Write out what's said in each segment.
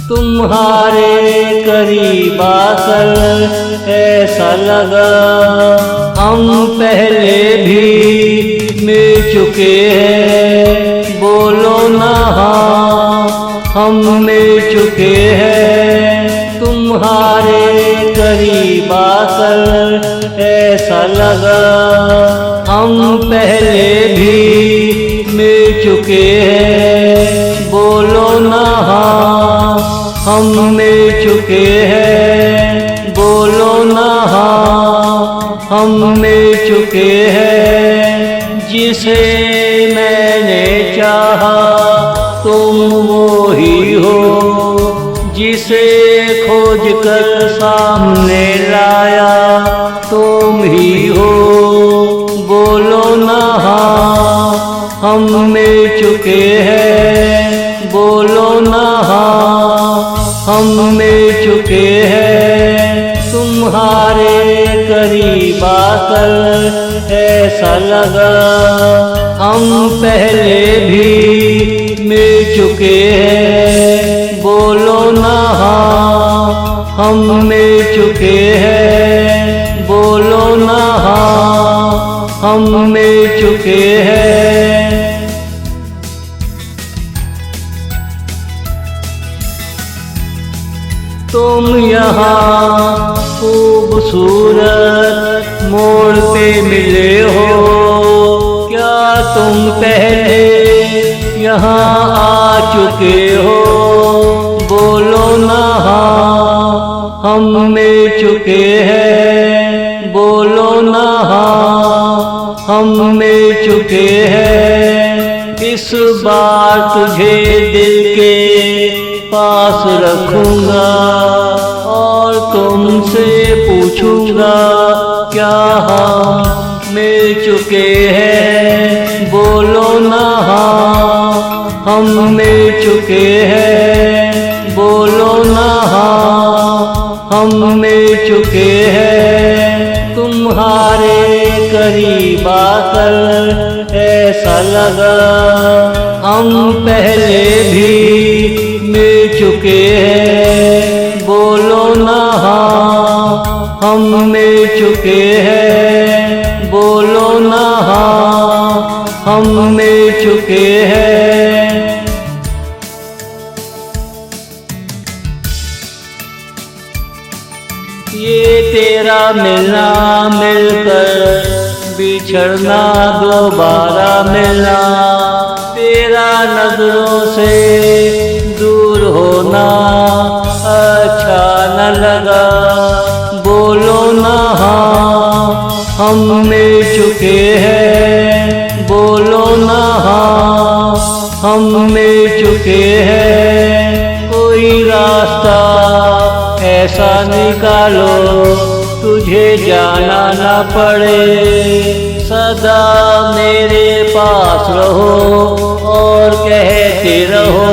तुम्हारे करीब आकर ऐसा लगा हम पहले भी मिल चुके हैं। बोलो ना हाँ, हम मिल चुके हैं। तुम्हारे करीब आकर ऐसा लगा हम पहले भी मिल चुके हैं। बोलो ना हाँ, हम मिल चुके हैं। बोलो ना हाँ, हम मिल चुके हैं। जिसे मैंने चाहा तुम वो ही हो, जिसे खोज कर सामने लाया तुम ही हो। बोलो ना हाँ, हम मिल चुके हैं। बोलो ना हाँ, हम मिल चुके हैं। तुम्हारे करीब आकर ऐसा लगा हम पहले भी मिल चुके हैं। बोलो ना हाँ, हम मिल चुके हैं। बोलो ना हाँ, हम मिल चुके हैं। तुम यहाँ खूबसूरत मोड़ पे मिले हो, क्या तुम पहले यहाँ आ चुके हो? बोलो ना हाँ, हम मिल चुके हैं। बोलो ना हाँ, हम मिल चुके हैं। इस बार तुझे दिल के पास रखूंगा और तुमसे पूछूंगा क्या हम मिल चुके हैं? बोलो ना हाँ, हम मिल चुके हैं। बोलो ना हाँ, हम मिल चुके हैं। तुम्हारे करीब आकर ऐसा लगा हम पहले भी मिल चुके हैं। बोलो ना हाँ, हम मिल चुके हैं। बोलो ना हाँ, हम मिल चुके हैं। ये तेरा मिलना मिलकर बिछड़ना दोबारा मिलना, तेरा नजरों से दूर होना अच्छा न लगा। बोलो ना हाँ, हम मिल चुके हैं। बोलो ना हाँ, हम मिल चुके हैं। कोई रास्ता ऐसा निकालो तुझे जाना ना पड़े। सदा मेरे पास रहो और कहते रहो।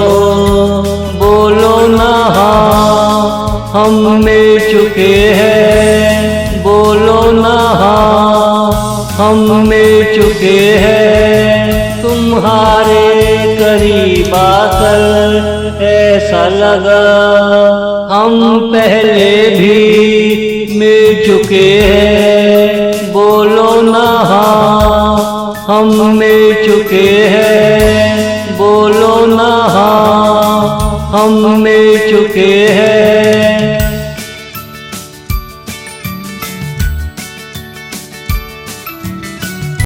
बोलो ना हाँ, हम मिल चुके हैं। बोलो ना हाँ, हम मिल चुके हैं। तुम्हारे करीब आकर ऐसा लगा हम पहले भी मिल चुके हैं। बोलो ना हाँ, हम मिल चुके हैं। बोलो ना हाँ, हम मिल चुके हैं।